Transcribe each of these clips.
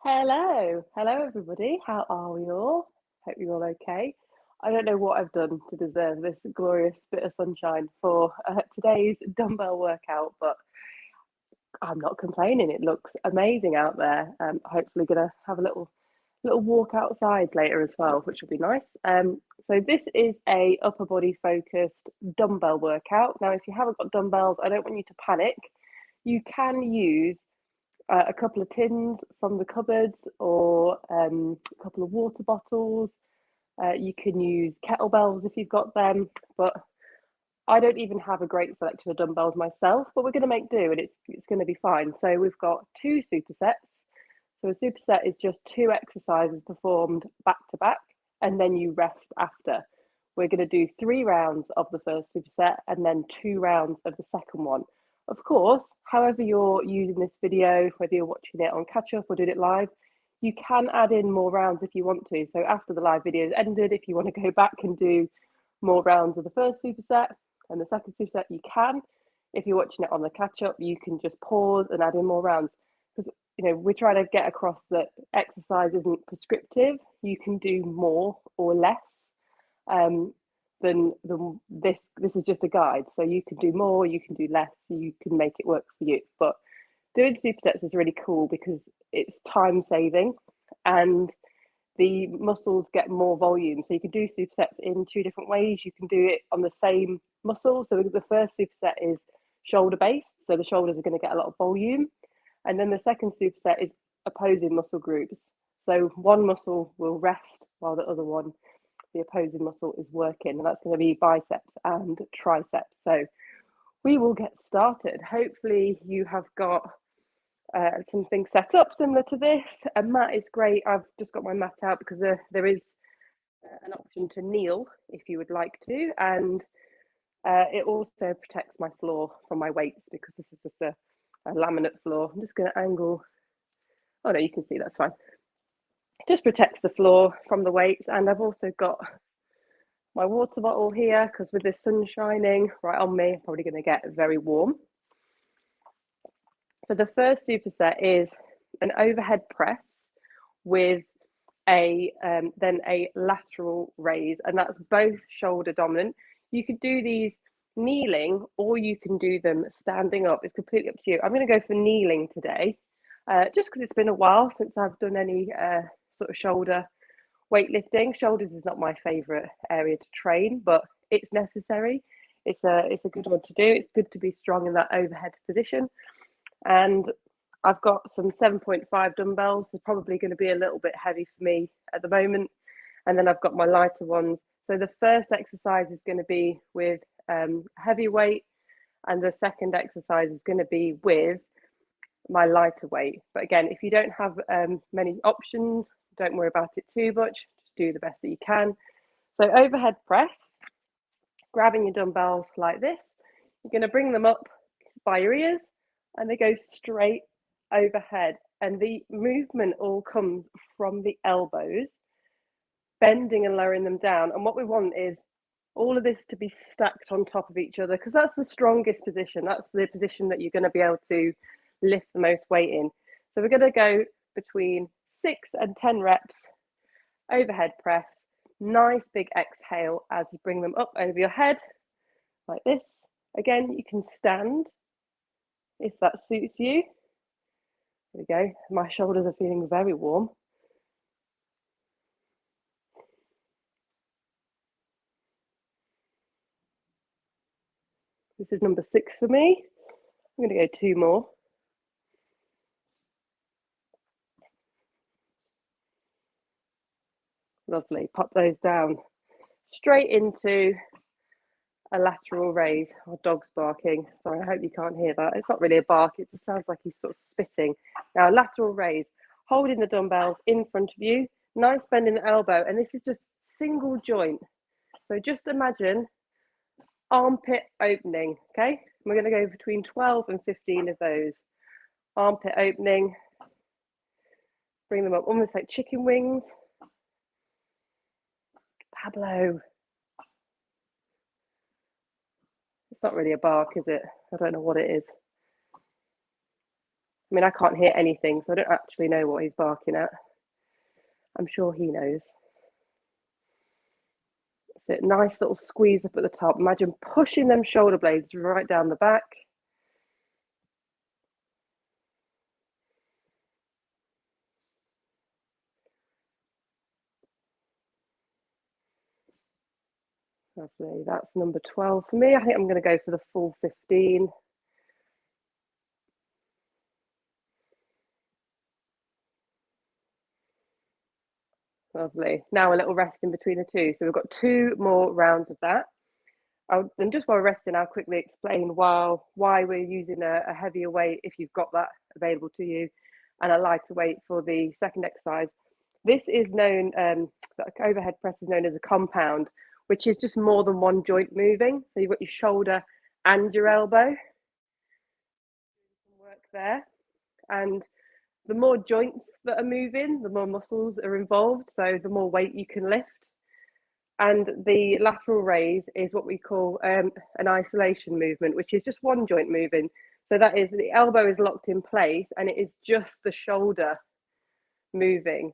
Hello everybody. How are we all? Hope you're all okay. I don't know what I've done to deserve this glorious bit of sunshine for today's dumbbell workout, but I'm not complaining. It looks amazing out there. Hopefully, gonna have a little walk outside later as well, which will be nice. So this is a upper body focused dumbbell workout. Now, if you haven't got dumbbells, I don't want you to panic. You can use a couple of tins from the cupboards or a couple of water bottles. You can use kettlebells if you've got them, but I don't even have a great selection of dumbbells myself, but we're going to make do and it's going to be fine. So we've got two supersets. So a superset is just two exercises performed back to back, and then you rest after. We're going to do 3 rounds of the first superset and then 2 rounds of the second one. Of course, however you're using this video, whether you're watching it on catch up or doing it live, you can add in more rounds if you want to. So after the live video is ended, if you want to go back and do more rounds of the first superset and the second superset, you can. If you're watching it on the catch up, you can just pause and add in more rounds. Because we're trying to get across that exercise isn't prescriptive. You can do more or less than this. This is just a guide, so you can do more, you can do less, you can make it work for you. But doing supersets is really cool because it's time saving and the muscles get more volume. So you can do supersets in two different ways. You can do it on the same muscle. So the first superset is shoulder based, so the shoulders are going to get a lot of volume. And then the second superset is opposing muscle groups. So one muscle will rest while the other one, the opposing muscle, is working. And that's going to be biceps and triceps. So we will get started. Hopefully you have got something set up similar to this. A mat is great. I've just got my mat out because there is an option to kneel if you would like to. And it also protects my floor from my weights because this is just a laminate floor. I'm just going to angle. Oh no, you can see that's fine. Just protects the floor from the weights. And I've also got my water bottle here because with the sun shining right on me, I'm probably going to get very warm. So the first superset is an overhead press with then a lateral raise, and that's both shoulder dominant. You could do these kneeling or you can do them standing up. It's completely up to you. I'm going to go for kneeling today, just because it's been a while since I've done any sort of shoulder weightlifting. Shoulders is not my favorite area to train, but it's necessary. It's a good one to do. It's good to be strong in that overhead position. And I've got some 7.5 dumbbells. They're probably going to be a little bit heavy for me at the moment. And then I've got my lighter ones. So the first exercise is going to be with heavy weight, and the second exercise is going to be with my lighter weight. But again, if you don't have many options, don't worry about it too much. Just do the best that you can. So overhead press, grabbing your dumbbells like this. You're going to bring them up by your ears and they go straight overhead. And the movement all comes from the elbows, bending and lowering them down. And what we want is all of this to be stacked on top of each other because that's the strongest position. That's the position that you're going to be able to lift the most weight in. So we're going to go between 6 and 10 reps, overhead press, nice big exhale as you bring them up over your head like this. Again, you can stand if that suits you. There we go. My shoulders are feeling very warm. This is number 6 for me. I'm going to go 2 more. Lovely. Pop those down straight into a lateral raise. Our dog's barking. Sorry, I hope you can't hear that. It's not really a bark. It just sounds like he's sort of spitting. Now, lateral raise. Holding the dumbbells in front of you. Nice bend in the elbow. And this is just single joint. So just imagine armpit opening, okay? We're going to go between 12 and 15 of those. Armpit opening. Bring them up almost like chicken wings. Pablo. It's not really a bark, is it? I don't know what it is. I mean, I can't hear anything, so I don't actually know what he's barking at. I'm sure he knows. That's it. Nice little squeeze up at the top. Imagine pushing them shoulder blades right down the back. Lovely. That's number 12 for me. I think I'm going to go for the full 15. Lovely. Now a little rest in between the two. So we've got 2 more rounds of that. And just while resting, I'll quickly explain why we're using a heavier weight if you've got that available to you, and a lighter weight for the second exercise. This is known, overhead press is known as a compound, which is just more than one joint moving. So you've got your shoulder and your elbow. Some work there. And the more joints that are moving, the more muscles are involved. So the more weight you can lift. And the lateral raise is what we call an isolation movement, which is just one joint moving. So that is, the elbow is locked in place and it is just the shoulder moving.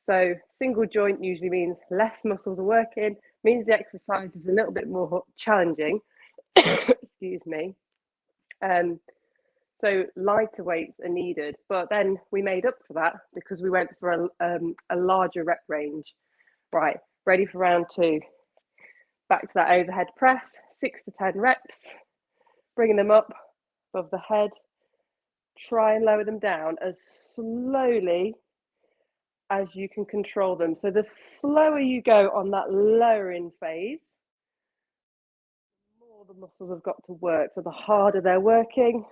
So single joint usually means less muscles are working, means the exercise is a little bit more challenging. Excuse me. So lighter weights are needed, but then we made up for that because we went for a larger rep range. Right, ready for round 2. Back to that overhead press, 6 to 10 reps, bringing them up above the head. Try and lower them down as slowly as you can control them. So the slower you go on that lowering phase, the more the muscles have got to work. So the harder they're working.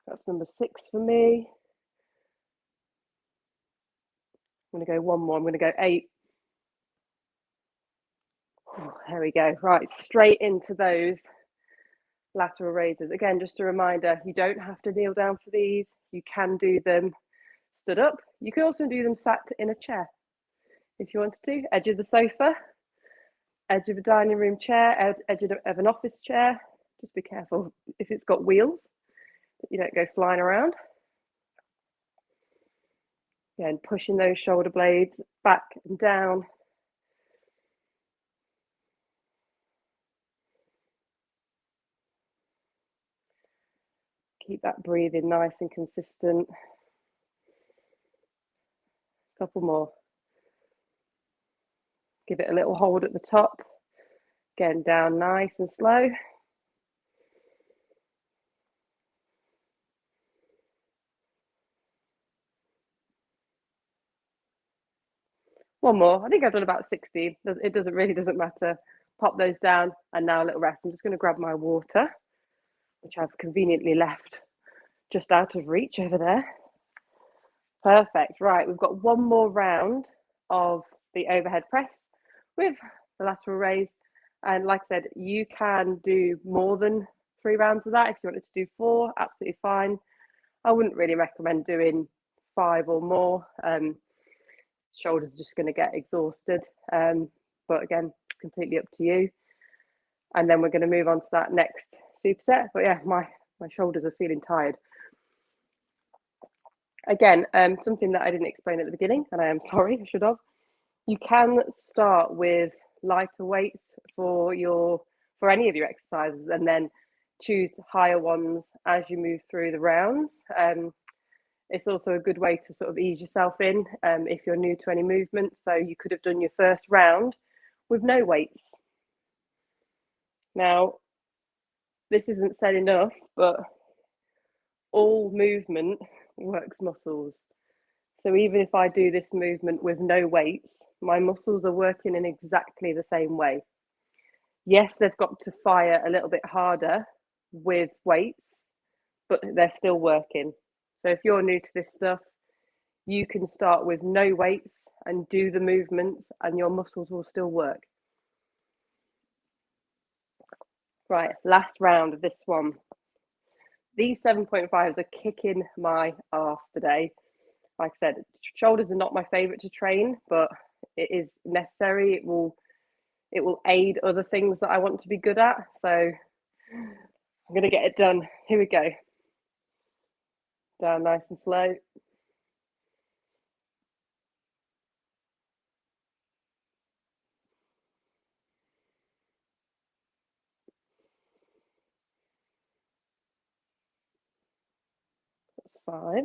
That's number 6 for me. I'm going to go 1 more. I'm going to go 8. Oh, there we go. Right, straight into those lateral raises. Again, just a reminder, you don't have to kneel down for these. You can do them stood up. You can also do them sat in a chair if you wanted to. Edge of the sofa, edge of a dining room chair, edge of an office chair. Just be careful if it's got wheels, that you don't go flying around. Again, pushing those shoulder blades back and down. Keep that breathing nice and consistent. Couple more. Give it a little hold at the top. Again, down nice and slow. One more. I think I've done about 60. It doesn't matter. Pop those down, and now a little rest. I'm just going to grab my water, which I've conveniently left just out of reach over there. Perfect. Right, we've got 1 more round of the overhead press with the lateral raise. And like I said, you can do more than 3 rounds of that. If you wanted to do 4, absolutely fine. I wouldn't really recommend doing 5 or more. Shoulders are just going to get exhausted. But again, completely up to you. And then we're going to move on to that next superset. But yeah, my shoulders are feeling tired. Again, something that I didn't explain at the beginning, and I am sorry, I should have. You can start with lighter weights for any of your exercises, and then choose higher ones as you move through the rounds. It's also a good way to sort of ease yourself in if you're new to any movement. So you could have done your first round with no weights. Now, this isn't said enough, but all movement works muscles. So even if I do this movement with no weights, my muscles are working in exactly the same way. Yes, they've got to fire a little bit harder with weights, but they're still working. So if you're new to this stuff, you can start with no weights and do the movements, and your muscles will still work. Right, last round of this one. These 7.5s are kicking my arse today. Like I said, shoulders are not my favorite to train, but it is necessary. It will aid other things that I want to be good at. So I'm going to get it done. Here we go. Down nice and slow. That's 5.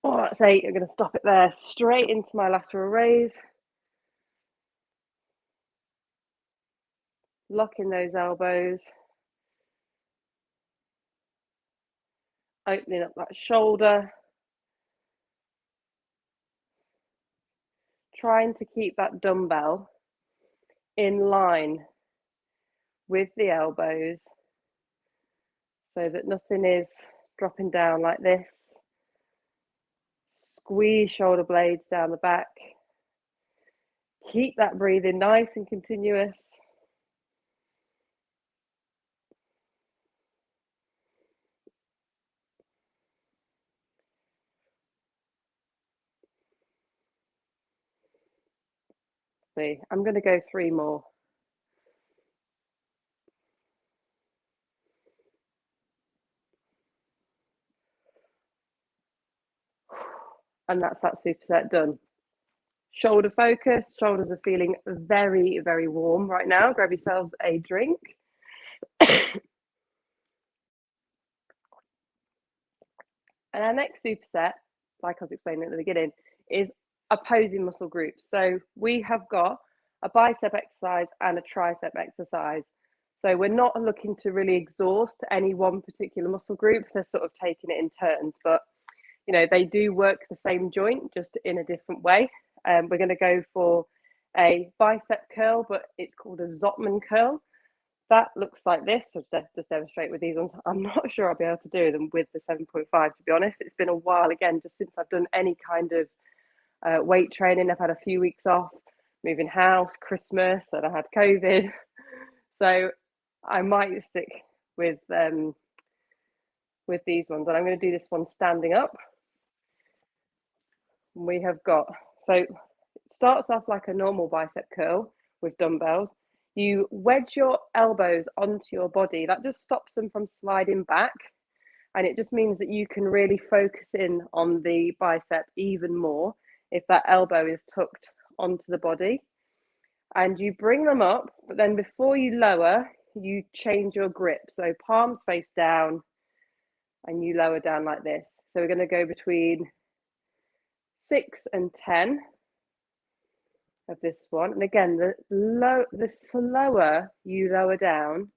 Oh, that's 8. I'm going to stop it there. Straight into my lateral raise. Locking those elbows. Opening up that shoulder. Trying to keep that dumbbell in line with the elbows so that nothing is dropping down like this. Squeeze shoulder blades down the back. Keep that breathing nice and continuous. See, I'm going to go 3 more. And that's that superset done. Shoulder focus. Shoulders are feeling very, very warm right now. Grab yourselves a drink. And our next superset, like I was explaining at the beginning, is opposing muscle groups. So we have got a bicep exercise and a tricep exercise. So we're not looking to really exhaust any one particular muscle group. They're sort of taking it in turns, but you know, they do work the same joint, just in a different way. We're going to go for a bicep curl, but it's called a Zottman curl. That looks like this. So just demonstrate with these ones. I'm not sure I'll be able to do them with the 7.5, to be honest. It's been a while, again, just since I've done any kind of weight training. I've had a few weeks off, moving house, Christmas, and I had COVID. So I might stick with these ones. And I'm going to do this one standing up. We have got, so it starts off like a normal bicep curl with dumbbells. You wedge your elbows onto your body. That just stops them from sliding back. And it just means that you can really focus in on the bicep even more if that elbow is tucked onto the body. And you bring them up, but then before you lower, you change your grip. So palms face down and you lower down like this. So we're going to go between 6 and 10 of this one. And again, the slower you lower down,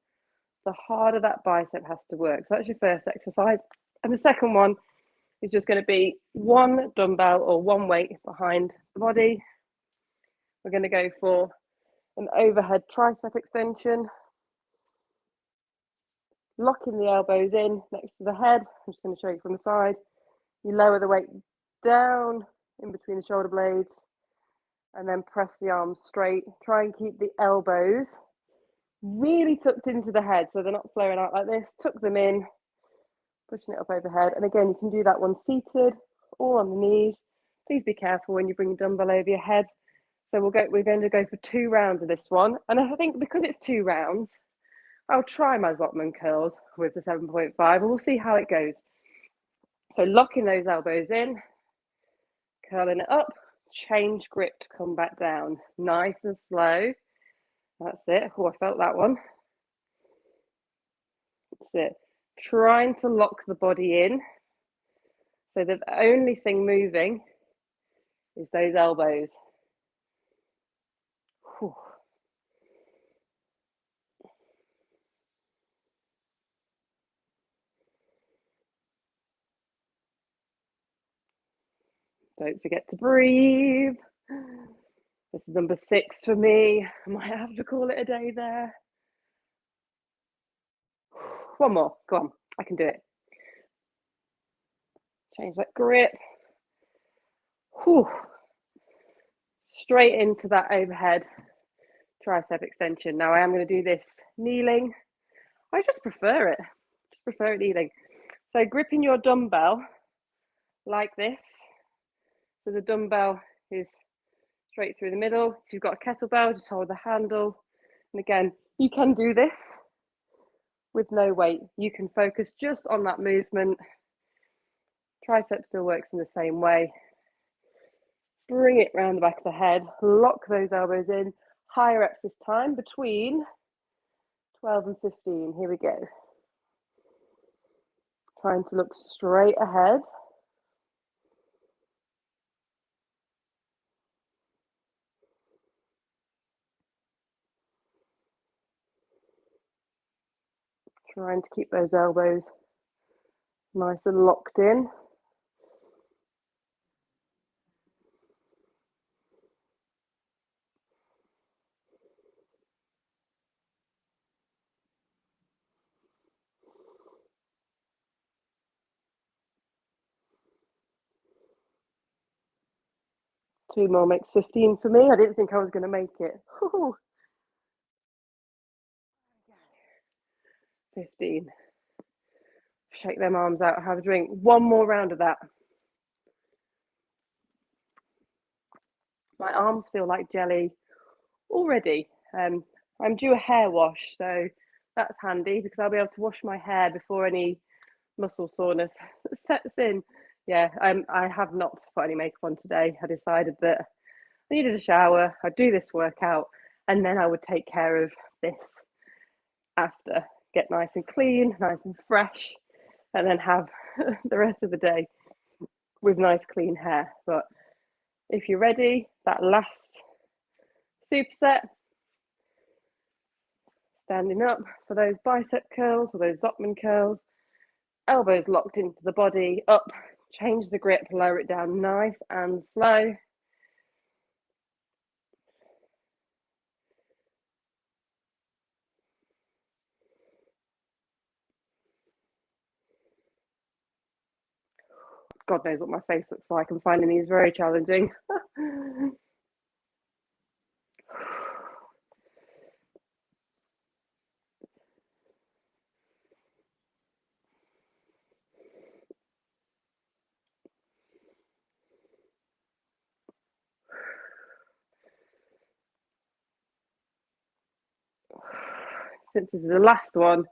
the harder that bicep has to work. So that's your first exercise. And the second one is just going to be 1 dumbbell or 1 weight behind the body. We're going to go for an overhead tricep extension, locking the elbows in next to the head. I'm just going to show you from the side. You lower the weight down in between the shoulder blades and then press the arms straight. Try and keep the elbows really tucked into the head so they're not flaring out like this. Tuck them in, pushing it up overhead. And again, you can do that one seated or on the knees. Please be careful when you bring your dumbbell over your head. So we're going to go for 2 rounds of this one. And I think because it's 2 rounds, I'll try my Zottman curls with the 7.5 and we'll see how it goes. So locking those elbows in, curling it up, change grip to come back down. Nice and slow. That's it. Oh, I felt that one. That's it. Trying to lock the body in so that the only thing moving is those elbows. Whew. Don't forget to breathe. This is number 6 for me. I might have to call it a day there. 1 more. Go on. I can do it. Change that grip. Whew. Straight into that overhead tricep extension. Now I am going to do this kneeling. I just prefer it. Just prefer it kneeling. So gripping your dumbbell like this. So the dumbbell is straight through the middle. If you've got a kettlebell, just hold the handle. And again, you can do this with no weight. You can focus just on that movement. Tricep still works in the same way. Bring it around the back of the head, lock those elbows in, higher reps this time, between 12 and 15. Here we go. Trying to look straight ahead. Trying to keep those elbows nice and locked in. Two more makes 15 for me. I didn't think I was going to make it. 15. Shake them arms out, have a drink. One more round of that. My arms feel like jelly already. I'm due a hair wash, so that's handy because I'll be able to wash my hair before any muscle soreness sets in. Yeah, I have not put any makeup on today. I decided that I needed a shower, I'd do this workout, and then I would take care of this after. Get nice and clean, nice and fresh, and then have the rest of the day with nice clean hair. But if you're ready, that last superset, standing up for those bicep curls or those Zottman curls, elbows locked into the body, up, change the grip, lower it down nice and slow. God knows what my face looks like. I'm finding these very challenging. Since this is the last one, I'm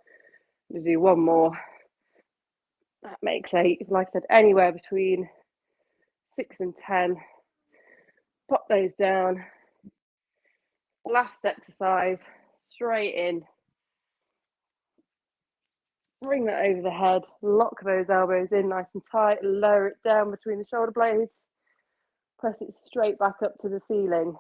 going to do one more. That makes 8. Like I said, anywhere between 6 and 10. Pop those down. Last exercise, straight in. Bring that over the head, lock those elbows in nice and tight, lower it down between the shoulder blades, press it straight back up to the ceiling.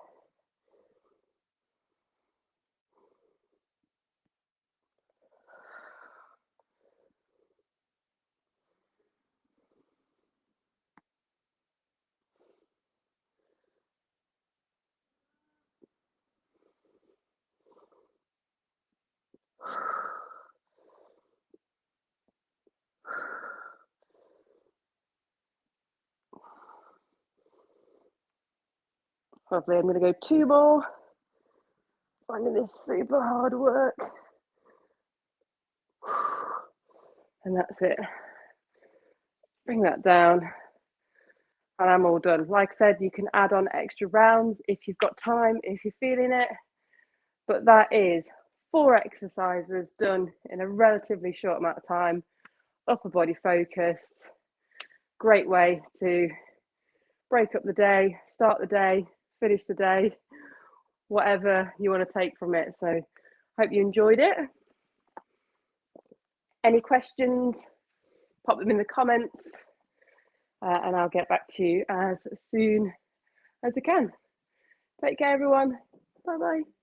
Lovely, I'm going to go 2 more. Finding this super hard work. And that's it. Bring that down. And I'm all done. Like I said, you can add on extra rounds if you've got time, if you're feeling it. But that is 4 exercises done in a relatively short amount of time. Upper body focused. Great way to break up the day, start the day, finish the day, whatever you want to take from it. So hope you enjoyed it. Any questions, pop them in the comments and I'll get back to you as soon as I can. Take care, everyone. Bye-bye.